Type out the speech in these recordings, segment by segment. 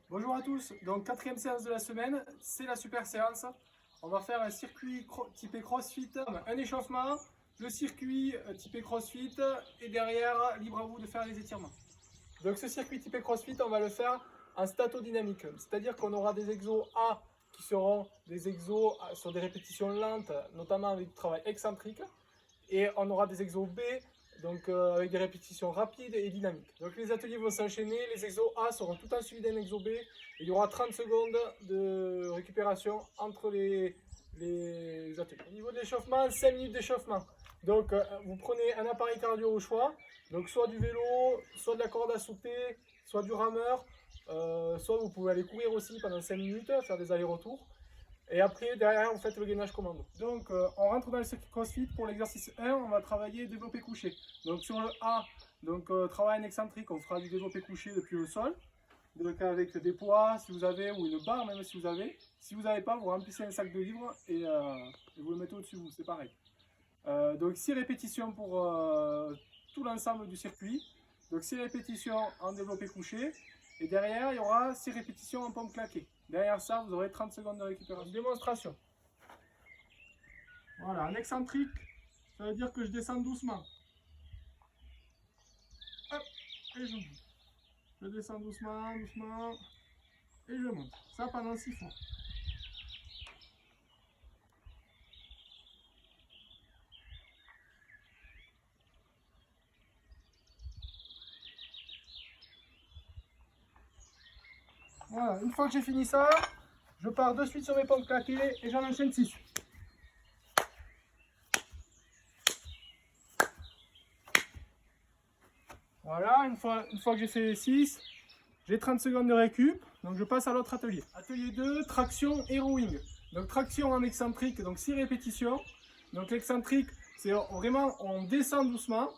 Bonjour à tous, donc quatrième séance de la semaine, c'est la super séance. On va faire un circuit typé CrossFit, un échauffement, le circuit typé CrossFit et derrière, libre à vous de faire les étirements. Donc ce circuit typé CrossFit, on va le faire en statodynamique, c'est-à-dire qu'on aura des exos A qui seront des exos sur des répétitions lentes, notamment avec du travail excentrique, et on aura des exos B donc avec des répétitions rapides et dynamiques. Donc les ateliers vont s'enchaîner, les exos A seront tout en suivi d'un exo B, et il y aura 30 secondes de récupération entre les ateliers. Au niveau de l'échauffement, 5 minutes d'échauffement. Donc vous prenez un appareil cardio au choix, donc soit du vélo, soit de la corde à sauter, soit du rameur, soit vous pouvez aller courir aussi pendant 5 minutes, faire des allers-retours. Et après, derrière, vous faites le gainage commando. Donc, on rentre dans le circuit CrossFit. Pour l'exercice 1, on va travailler développé couché. Donc, sur le A, donc, travail en excentrique, on fera du développé couché depuis le sol. Donc, avec des poids, si vous avez, ou une barre, même si vous avez. Si vous n'avez pas, vous remplissez un sac de livres et vous le mettez au-dessus de vous. C'est pareil. Donc, 6 répétitions pour tout l'ensemble du circuit. Donc, 6 répétitions en développé couché. Et derrière, il y aura 6 répétitions en pompe claquée. Derrière ça, vous aurez 30 secondes de récupération. Démonstration. Voilà, en excentrique, ça veut dire que je descends doucement. Hop, et je monte. Je descends doucement, doucement, et je monte. Ça pendant 6 fois. Voilà, une fois que j'ai fini ça, je pars de suite sur mes pompes claquées et j'en enchaîne 6. Voilà, une fois que j'ai fait les 6, j'ai 30 secondes de récup, donc je passe à l'autre atelier. Atelier 2, traction et rowing. Donc traction en excentrique, donc 6 répétitions. Donc l'excentrique, c'est vraiment, on descend doucement,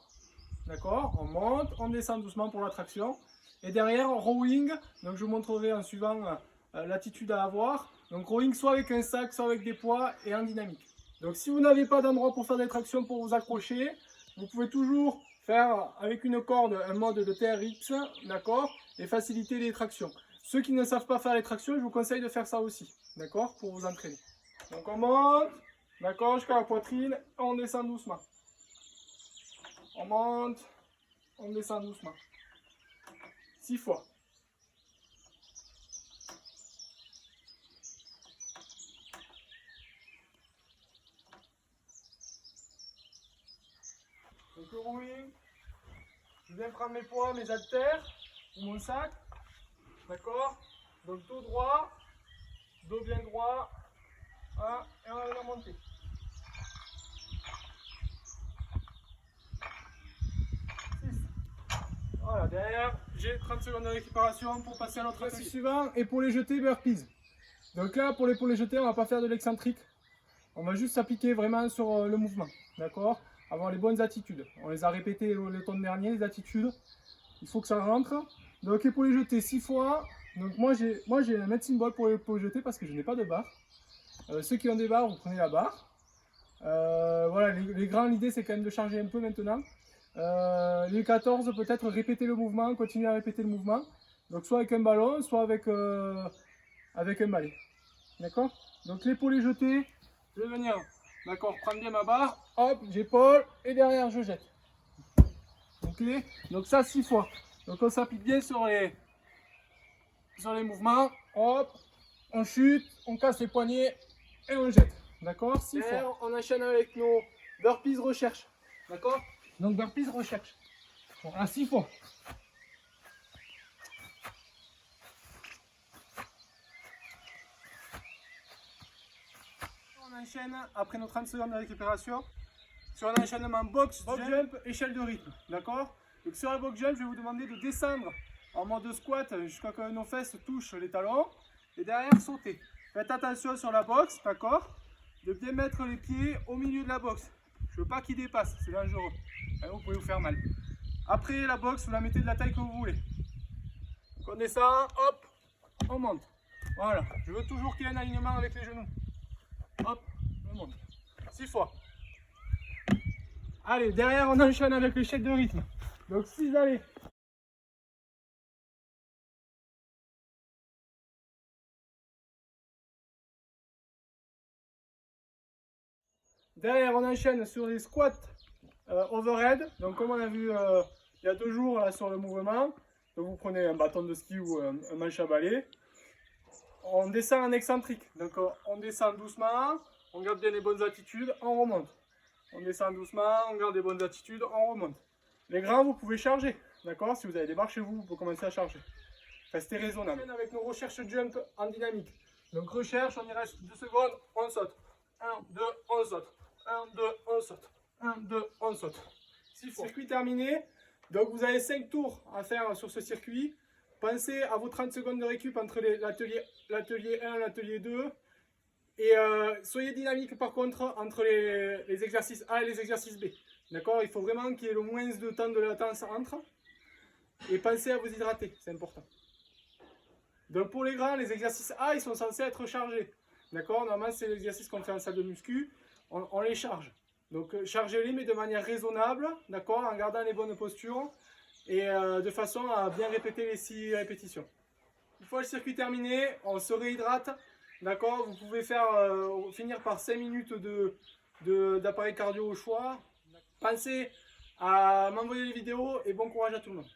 d'accord? On monte, on descend doucement pour la traction. Et derrière, rowing, donc je vous montrerai en suivant l'attitude à avoir. Donc rowing soit avec un sac, soit avec des poids et en dynamique. Donc si vous n'avez pas d'endroit pour faire des tractions pour vous accrocher, vous pouvez toujours faire avec une corde un mode de TRX, d'accord, et faciliter les tractions. Ceux qui ne savent pas faire les tractions, je vous conseille de faire ça aussi, d'accord, pour vous entraîner. Donc on monte, d'accord, jusqu'à la poitrine, on descend doucement. On monte, on descend doucement. 6 fois. Donc le rowing, je viens prendre mes poids, mes haltères ou mon sac, d'accord. Donc dos droit, dos bien droit, voilà, et on va venir monter. 6. Voilà, derrière, j'ai 30 secondes de récupération pour passer à l'autre atelier suivant. Et pour les jetés, burpees. Donc là, pour les jetés, on ne va pas faire de l'excentrique. On va juste s'appliquer vraiment sur le mouvement, d'accord. Avoir les bonnes attitudes. On les a répétées le temps dernier, les attitudes. Il faut que ça rentre. Donc et pour les jeter 6 fois. Donc moi j'ai un medicine ball pour les jeter parce que je n'ai pas de barre. Ceux qui ont des barres, vous prenez la barre. Voilà, les grands, l'idée c'est quand même de charger un peu maintenant. Les 14, peut-être répéter le mouvement, continuer à répéter le mouvement. Donc soit avec un ballon, soit avec un balai. D'accord. Donc les pour les jeter, je vais venir, d'accord, prendre bien ma barre, hop, j'épaule et derrière je jette. Ok, donc ça 6 fois. Donc on s'applique bien sur les mouvements, hop, on chute, on casse les poignets et on jette. D'accord, 6 fois. On enchaîne avec nos burpees recherche. D'accord. Donc burpees recherche. Voilà, 6 fois. On enchaîne après nos 30 secondes de récupération sur un enchaînement box jump, échelle de rythme. D'accord. Donc sur la box jump, je vais vous demander de descendre en mode squat jusqu'à ce que nos fesses touchent les talons et derrière sauter. Faites attention sur la box, d'accord, de bien mettre les pieds au milieu de la box. Je ne veux pas qu'ils dépassent, c'est dangereux. Et vous pouvez vous faire mal. Après la box, vous la mettez de la taille que vous voulez. Donc on descend, hop, on monte. Voilà, je veux toujours qu'il y ait un alignement avec les genoux. Hop, on monte. 6 fois. Allez, derrière on enchaîne avec l'échelle de rythme. Donc 6 allées. Derrière, on enchaîne sur les squats overhead. Donc comme on a vu il y a 2 jours là, sur le mouvement, donc vous prenez un bâton de ski ou un manche à balai. On descend en excentrique. Donc on descend doucement, on garde bien les bonnes attitudes, on remonte. On descend doucement, on garde les bonnes attitudes, on remonte. Les grands, vous pouvez charger. D'accord? Si vous avez des barres chez vous, vous pouvez commencer à charger. Restez raisonnable. Avec nos recherches jump en dynamique. Donc recherche, on y reste 2 secondes, on saute. 1, 2, on saute. 1, 2, on saute. 1, 2, on saute. Circuit terminé. Donc vous avez 5 tours à faire sur ce circuit. Pensez à vos 30 secondes de récup entre l'atelier 1 et l'atelier 2. Et soyez dynamique par contre entre les exercices A et les exercices B. D'accord? Il faut vraiment qu'il y ait le moins de temps de latence entre. Et pensez à vous hydrater, c'est important. Donc pour les grands, les exercices A, ils sont censés être chargés. D'accord? Normalement, c'est l'exercice qu'on fait en salle de muscu. On les charge. Donc chargez-les, mais de manière raisonnable, d'accord? En gardant les bonnes postures et de façon à bien répéter les 6 répétitions. Une fois le circuit terminé, on se réhydrate. D'accord? Vous pouvez finir par 5 minutes d'appareil cardio au choix. Pensez à m'envoyer les vidéos et bon courage à tout le monde.